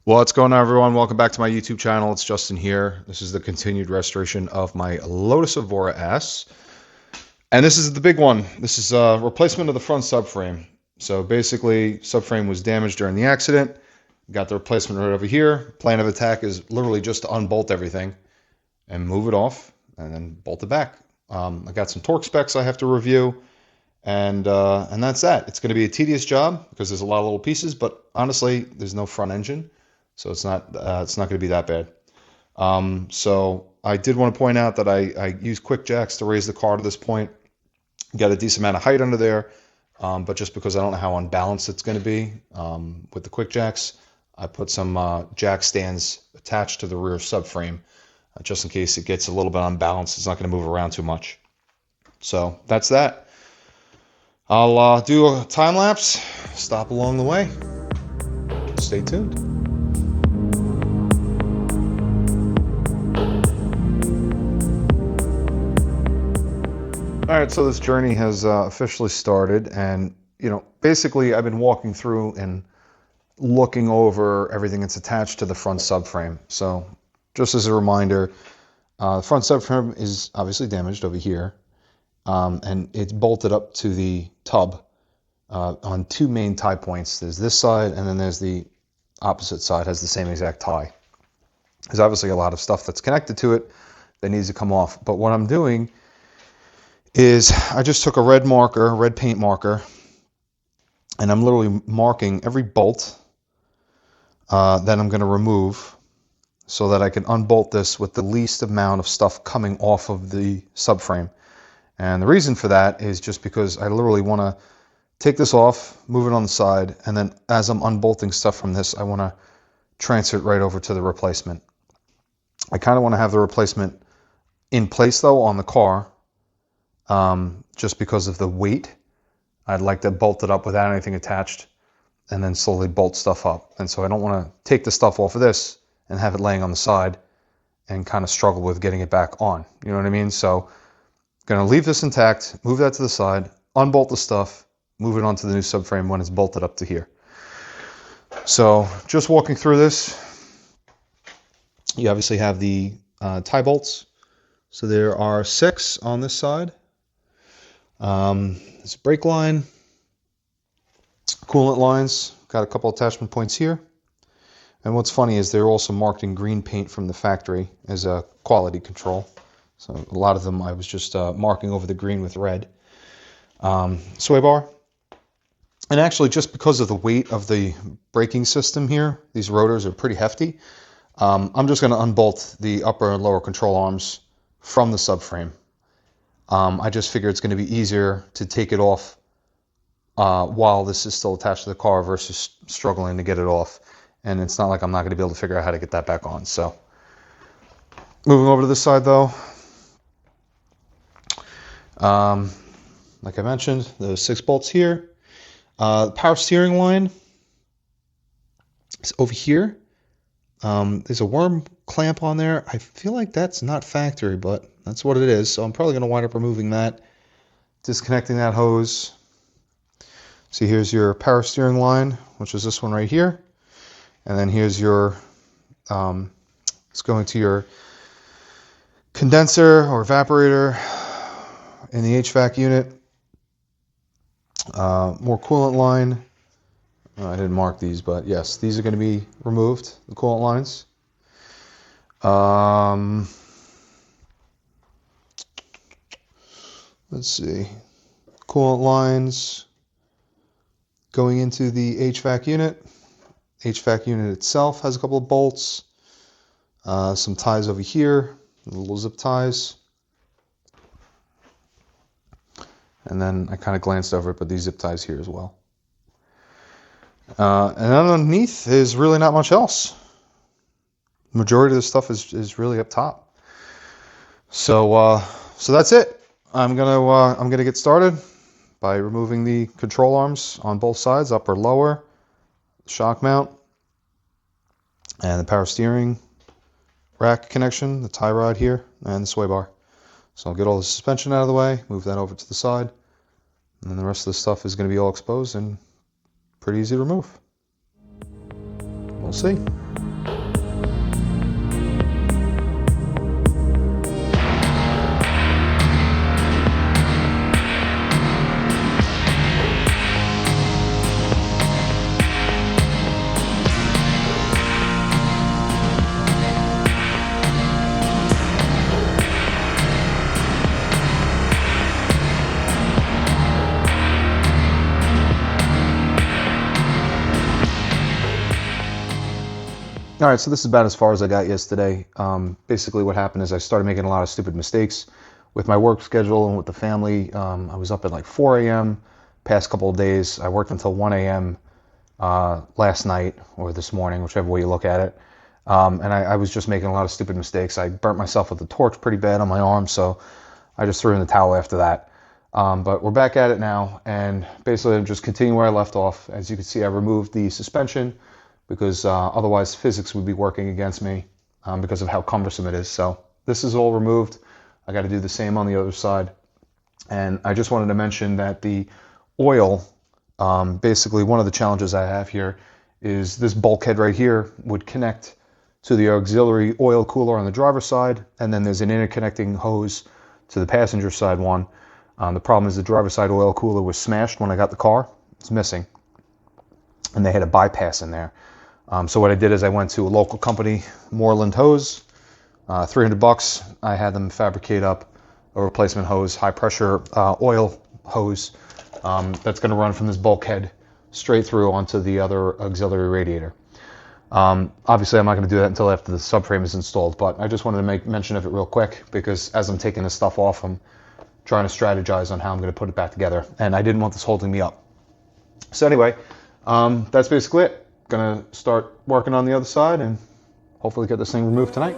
What's going on, everyone? Welcome back to my YouTube channel. It's Justin here. This is the continued restoration of my Lotus Evora S. And this is the big one. This is a replacement of the front subframe. So basically, subframe was damaged during the accident. Got the replacement right over here. Plan of attack is literally just to unbolt everything and move it off and then bolt it back. I got some torque specs I have to review. And that's that. It's going to be a tedious job because there's a lot of little pieces, but honestly, there's no front engine. So it's not going to be that bad. So I did want to point out that I used quick jacks to raise the car to this point. Got a decent amount of height under there, but just because I don't know how unbalanced it's going to be with the quick jacks, I put some jack stands attached to the rear subframe just in case it gets a little bit unbalanced. It's not going to move around too much. So that's that. I'll do a time lapse, stop along the way. Stay tuned. All right, so this journey has officially started, and basically I've been walking through and looking over everything that's attached to the front subframe. So just as a reminder, the front subframe is obviously damaged over here, and it's bolted up to the tub on two main tie points. There's this side, and then there's the opposite side has the same exact tie. There's obviously a lot of stuff that's connected to it that needs to come off, but what I'm doing is I just took a red paint marker, and I'm literally marking every bolt that I'm going to remove so that I can unbolt this with the least amount of stuff coming off of the subframe. And the reason for that is just because I literally want to take this off, move it on the side, and then as I'm unbolting stuff from this, I want to transfer it right over to the replacement. I kind of want to have the replacement in place though on the car, just because of the weight. I'd like to bolt it up without anything attached and then slowly bolt stuff up. And so I don't want to take the stuff off of this and have it laying on the side and kind of struggle with getting it back on. You know what I mean? So I'm going to leave this intact, move that to the side, unbolt the stuff, move it onto the new subframe when it's bolted up to here. So just walking through this, you obviously have the tie bolts. So there are 6 on this side. There's a brake line, coolant lines, got a couple attachment points here. And what's funny is they're also marked in green paint from the factory as a quality control. So a lot of them I was just marking over the green with red. Sway bar. And actually, just because of the weight of the braking system here, these rotors are pretty hefty. I'm just going to unbolt the upper and lower control arms from the subframe. I just figure it's going to be easier to take it off while this is still attached to the car versus struggling to get it off. And it's not like I'm not going to be able to figure out how to get that back on. So moving over to this side though, like I mentioned, the 6 bolts here. The power steering line is over here. There's a worm clamp on there. I feel like that's not factory, but that's what it is. So I'm probably going to wind up removing that, disconnecting that hose. See, here's your power steering line, which is this one right here. And then here's your, it's going to your condenser or evaporator in the HVAC unit. More coolant line. I didn't mark these, but yes, these are going to be removed, the coolant lines. Let's see. Coolant lines going into the HVAC unit. HVAC unit itself has a couple of bolts. Some ties over here, little zip ties. And then I kind of glanced over it, but these zip ties here as well. And underneath is really not much else. Majority of the stuff is really up top. So that's it. I'm gonna get started by removing the control arms on both sides, upper, lower, shock mount, and the power steering rack connection, the tie rod here, and the sway bar. So I'll get all the suspension out of the way, move that over to the side, and then the rest of the stuff is going to be all exposed and pretty easy to remove. We'll see. All right, so this is about as far as I got yesterday. Basically what happened is I started making a lot of stupid mistakes with my work schedule and with the family. I was up at like 4 a.m. past couple of days. I worked until 1 a.m. Last night or this morning, whichever way you look at it. And I was just making a lot of stupid mistakes. I burnt myself with the torch pretty bad on my arm, so I just threw in the towel after that. But we're back at it now, and basically I'm just continuing where I left off. As you can see, I removed the suspension because otherwise physics would be working against me because of how cumbersome it is. So this is all removed. I got to do the same on the other side. And I just wanted to mention that the oil, basically one of the challenges I have here is this bulkhead right here would connect to the auxiliary oil cooler on the driver's side, and then there's an interconnecting hose to the passenger side one. The problem is the driver's side oil cooler was smashed when I got the car. It's missing. And they had a bypass in there. So what I did is I went to a local company, Moreland Hose, $300. I had them fabricate up a replacement hose, high pressure oil hose that's going to run from this bulkhead straight through onto the other auxiliary radiator. Obviously I'm not going to do that until after the subframe is installed, but I just wanted to make mention of it real quick because as I'm taking this stuff off, I'm trying to strategize on how I'm going to put it back together, and I didn't want this holding me up. So anyway, that's basically it. Gonna start working on the other side and hopefully get this thing removed tonight.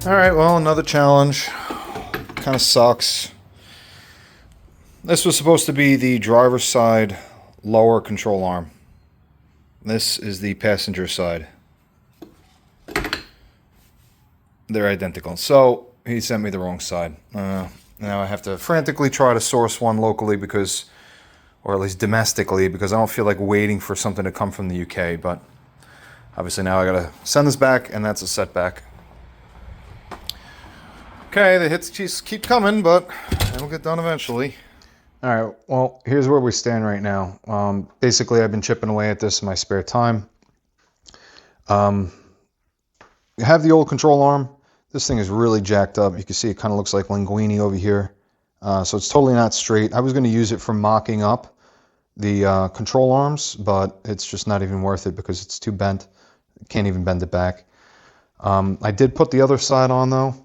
Alright, well, another challenge. Kind of sucks. This was supposed to be the driver's side lower control arm. This is the passenger side. They're identical. So, he sent me the wrong side. Now I have to frantically try to source one locally because, or at least domestically, because I don't feel like waiting for something to come from the UK, but obviously now I gotta send this back, and that's a setback. Okay, the hits just keep coming, but it'll get done eventually. All right, well, here's where we stand right now. Basically, I've been chipping away at this in my spare time. You have the old control arm. This thing is really jacked up. You can see it kind of looks like linguine over here. So it's totally not straight. I was going to use it for mocking up the control arms, but it's just not even worth it because it's too bent. Can't even bend it back. I did put the other side on, though.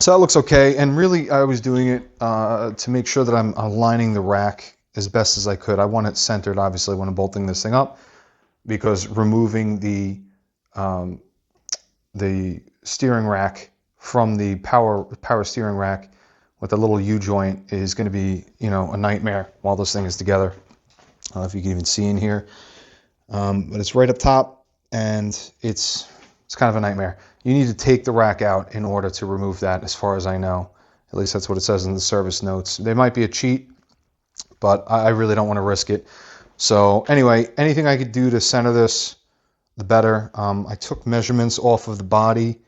So that looks okay, and really I was doing it to make sure that I'm aligning the rack as best as I could. I want it centered, obviously, when I'm bolting this thing up, because removing the steering rack from the power steering rack with a little U-joint is going to be, you know, a nightmare while this thing is together. I don't know if you can even see in here, but it's right up top, and it's kind of a nightmare. You need to take the rack out in order to remove that, as far as I know. At least that's what it says in the service notes. There might be a cheat, but I really don't want to risk it. So anyway, anything I could do to center this, the better. I took measurements off of the body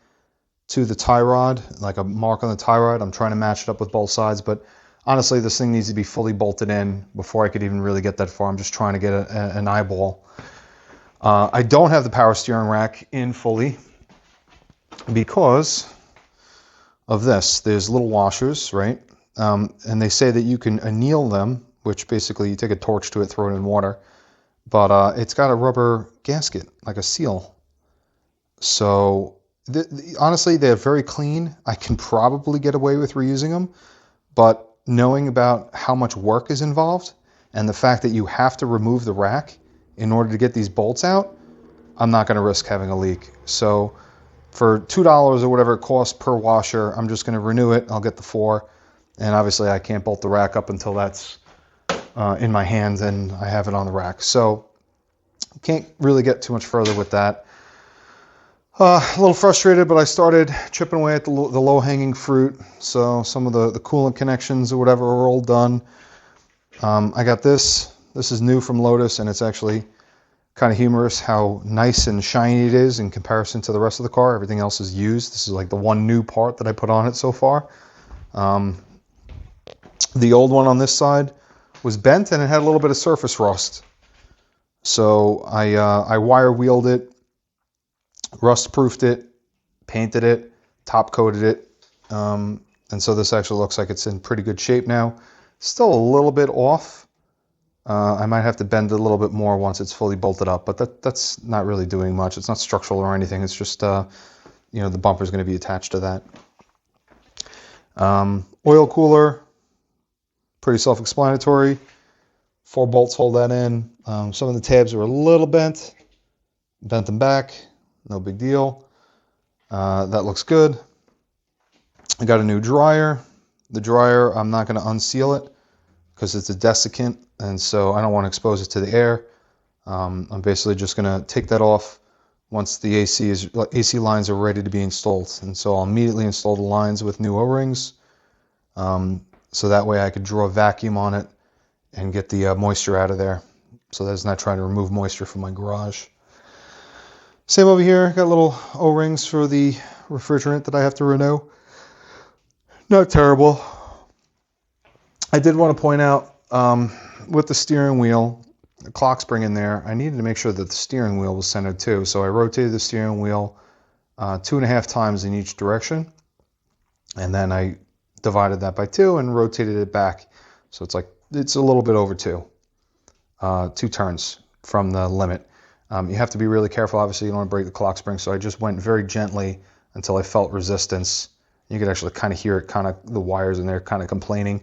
to the tie rod, like a mark on the tie rod. I'm trying to match it up with both sides, but Honestly, this thing needs to be fully bolted in before I could even really get that far. I'm just trying to get an eyeball. I don't have the power steering rack in fully because of this. There's little washers, right? And they say that you can anneal them, which basically you take a torch to it, throw it in water. But it's got a rubber gasket, like a seal. So honestly, they're very clean. I can probably get away with reusing them. But knowing about how much work is involved and the fact that you have to remove the rack in order to get these bolts out, I'm not going to risk having a leak. So for $2 or whatever it costs per washer, I'm just going to renew it. I'll get the 4. And obviously I can't bolt the rack up until that's in my hands and I have it on the rack. So can't really get too much further with that. A little frustrated, but I started chipping away at the low-hanging fruit. So some of the coolant connections or whatever are all done. I got this. This is new from Lotus, and it's actually kind of humorous how nice and shiny it is in comparison to the rest of the car. Everything else is used. This is like the one new part that I put on it so far. The old one on this side was bent, and it had a little bit of surface rust. So I wire wheeled it, rust proofed it, painted it, top coated it, and so this actually looks like it's in pretty good shape now. Still a little bit off. I might have to bend it a little bit more once it's fully bolted up, but that's not really doing much. It's not structural or anything. It's just the bumper is going to be attached to that. Oil cooler, pretty self-explanatory. 4 bolts hold that in. Some of the tabs are a little bent them back. No big deal. That looks good. I got a new dryer. The dryer, I'm not going to unseal it because it's a desiccant, and so I don't want to expose it to the air. I'm basically just going to take that off once the AC lines are ready to be installed. And so I'll immediately install the lines with new O-rings. So that way I could draw a vacuum on it and get the moisture out of there. So that's not trying to remove moisture from my garage. Same over here, got little O-rings for the refrigerant that I have to renew. Not terrible. I did want to point out, with the steering wheel, the clock spring in there, I needed to make sure that the steering wheel was centered too. So I rotated the steering wheel 2.5 times in each direction. And then I divided that by 2 and rotated it back. So it's a little bit over 2 turns from the limit. You have to be really careful. Obviously, you don't want to break the clock spring. So I just went very gently until I felt resistance. You could actually kind of hear it, the wires in there kind of complaining.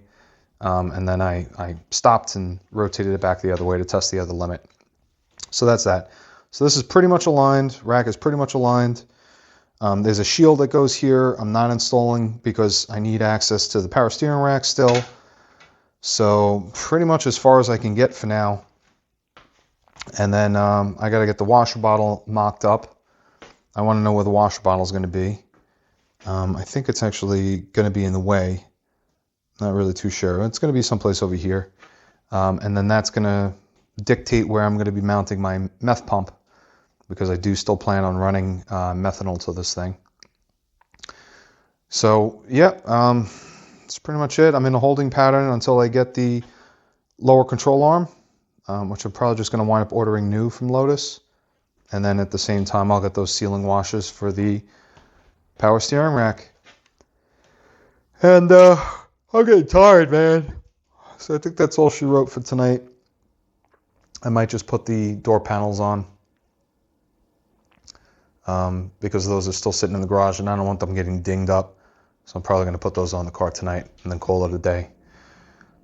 And then I stopped and rotated it back the other way to test the other limit. So that's that. So this is pretty much aligned. Rack is pretty much aligned. There's a shield that goes here. I'm not installing because I need access to the power steering rack still. So pretty much as far as I can get for now. And then I got to get the washer bottle mocked up. I want to know where the washer bottle is going to be. I think it's actually going to be in the way. Not really too sure. It's going to be someplace over here. And then that's going to dictate where I'm going to be mounting my meth pump, because I do still plan on running methanol to this thing. So yeah, that's pretty much it. I'm in a holding pattern until I get the lower control arm, which I'm probably just going to wind up ordering new from Lotus. And then at the same time, I'll get those sealing washers for the power steering rack. And I'm getting tired, man. So I think that's all she wrote for tonight. I might just put the door panels on, because those are still sitting in the garage and I don't want them getting dinged up. So I'm probably going to put those on the car tonight and then call it a day.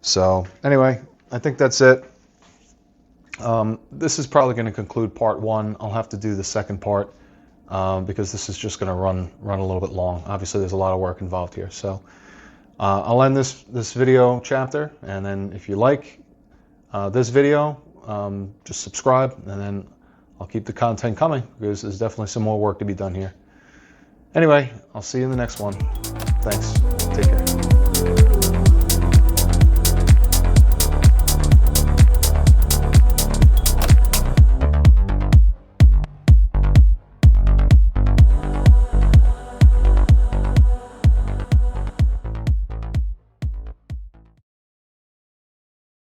So anyway, I think that's it. This is probably going to conclude part 1. I'll have to do the second part because this is just going to run a little bit long. Obviously, there's a lot of work involved here. So I'll end this video chapter, and then if you like this video, just subscribe, and then I'll keep the content coming because there's definitely some more work to be done here. Anyway, I'll see you in the next one. Thanks. Take care.